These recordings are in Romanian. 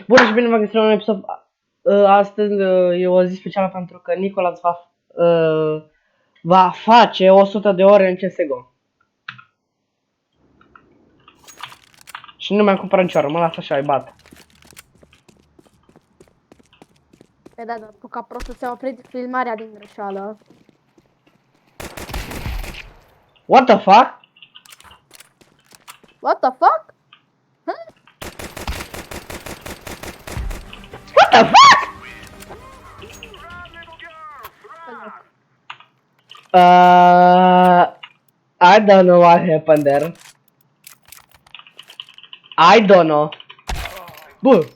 Bună și bine v-am găsit la un episod. Astăzi e o zi specială pentru că Nicolas va face 100 de ore în CSGO. Și nu mi-am cumpărat nicio armă, mă las așa, îi bat. Păi da, dar tu ca prostul ți-a oprit filmarea din greșeală. What the fuck? What the fuck? Huh? What the fuck? I don't know what happened there. I don't know. Bă.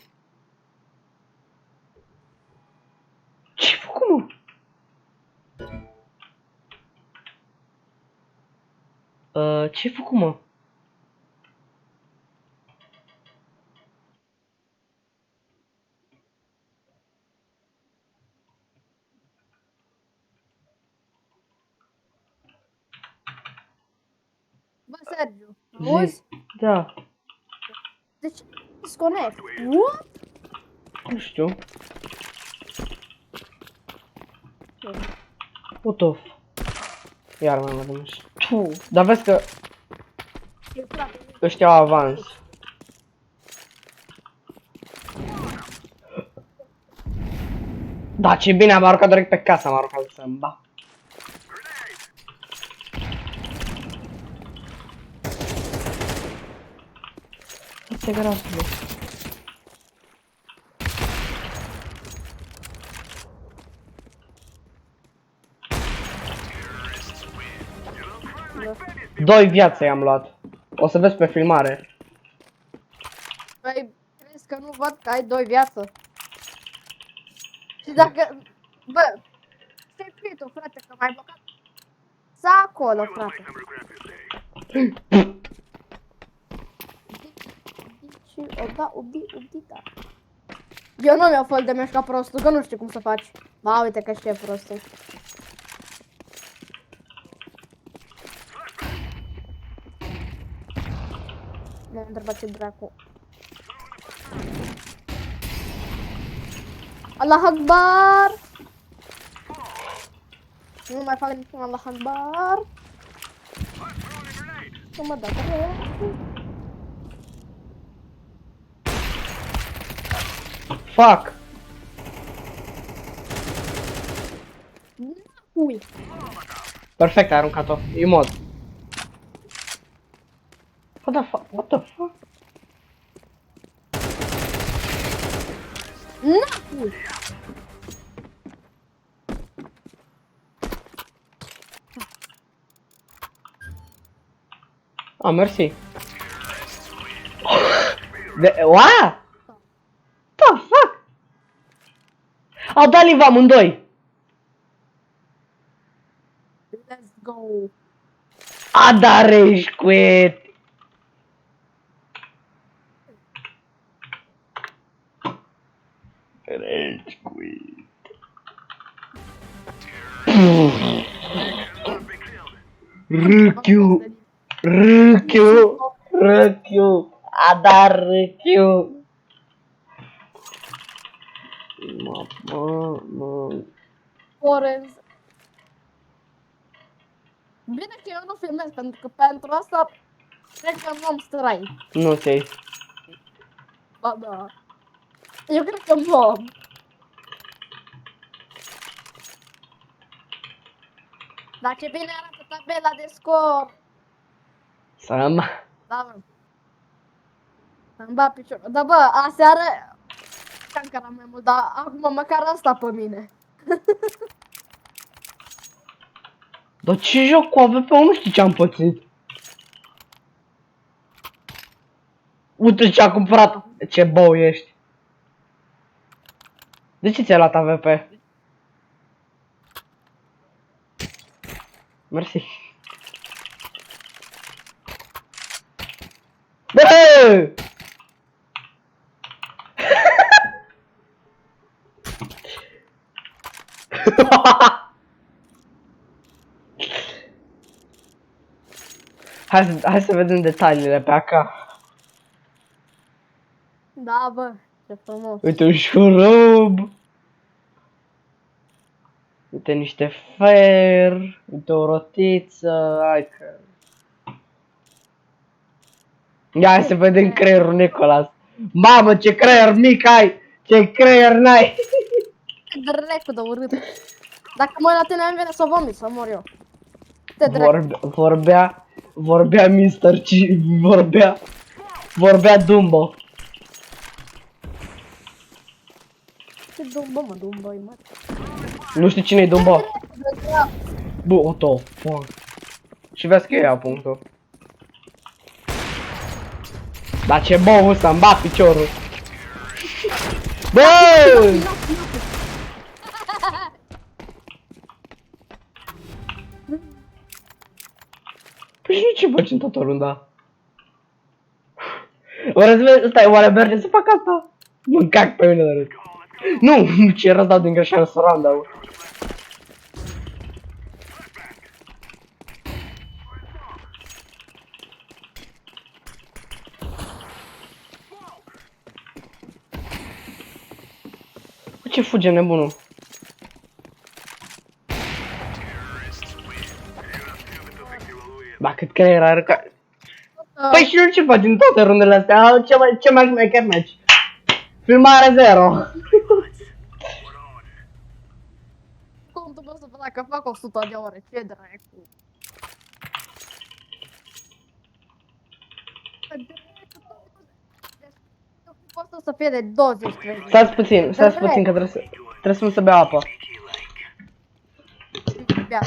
Ce-ai făcut, mă? Ce-ai făcut, mă? Bă, Sergiu, auzi? Da. De ce disconnect? What? Nu știu. What the f... Iar mai mă dămâși. Dar vezi că ăștia au avans. Da, ce bine, am aruncat direct pe casă, am aruncat să-mi ba. Ce grasul. Doi viață i-am luat. O să vezi pe filmare. Băi, crezi că nu văd că ai 2 viață? Și dacă... Bă, stai tu, frate, că m-ai blocat. S-a acolo, frate. Și o da, ubita. Eu nu mi-au fel de mești ca prostul, că nu știu cum să faci. Ba, uite că știe prostul. M-am întrebat ce dracu. Allah Akbar! Nu mai fac niciun Allah Akbar! Nu mă dă dracu. Fuck! Ui! Perfect, ai aruncat-o. E mod. What the fuck? What the fuck? Ui! Ah, mersi. What? The fuck? Au dat live amândoi. Let's go! A dat rage quit. Rage quit. Râchiu. Râchiu. Râchiu. A dat râchiu. Mă. Orange. Bine că eu nu filmez, pentru că pentru asta cred că nu am strike. Nu ți-ai. Ba da. Eu cred că nu am. Dar ce bine arată tabela de scor. Să-mi... Da, mă. Îmi bat piciorul. Da, bă, aseară știam că eram mai mult, dar acum măcar asta pe mine. Dar ce joc cu AWP-ul? Nu știu ce am pățit. Uite ce a cumpărat. Ce bou ești. De ce ți-ai luat AWP? Mersi. Bă! Hai să vedem detaliile pe AK. Da, bă. Ce frumos. Uite un șurub. Uite niște fer. Uite o rotiță. Hai că... Ia să vedem creierul Nicolas. Mamă, ce creier mic ai! Ce creier n-ai! Ce dracu de urât. Dacă mă la tine îmi vine să vomit, să mor eu. Te dracu. Vorbea Mr. C. Vorbea Dumbo. Ce Dumbo, mă, Dumbo, mă. Nu știi cine e Dumbo? Bă, what the fuck. Și vezi că ia punctul. Dar ce bă, ăsta îmi bat piciorul. Bă! Păi și nu ce faci în toată runda? Oare merge să fac asta? Mă cac pe mine de râd. Nu, ce rău dau din greșeală să randa. Ce fuge nebunul? Ba, cât creier are ca... Păi și nu ce faci în toate rundele astea? Ce mai șmecher match? Filmare 0. Contul meu să văd dacă fac 100 de ore, ce dracu. Poate să fie de 20 30. Stați puțin că trebuie să bea apă. Bea.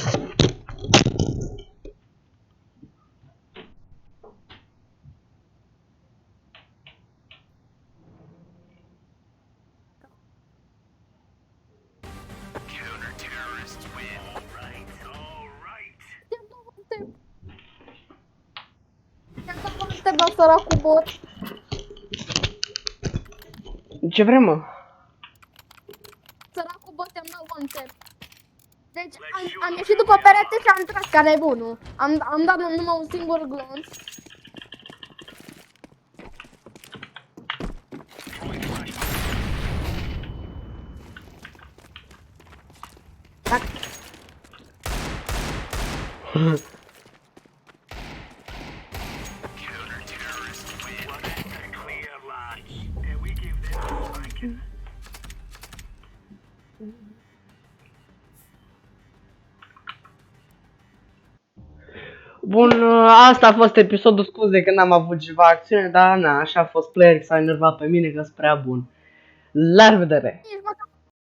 Te bag săracul bot. Ce vrem, mă? Săracul bot am dat one tap. Deci am ieșit după perete și am intrat ca nebunul. Am dat numai un singur glonț. Bun, asta a fost episodul, scuze că n-am avut ceva acțiune, dar na, așa a fost, Player s-a enervat pe mine că sunt prea bun. La revedere!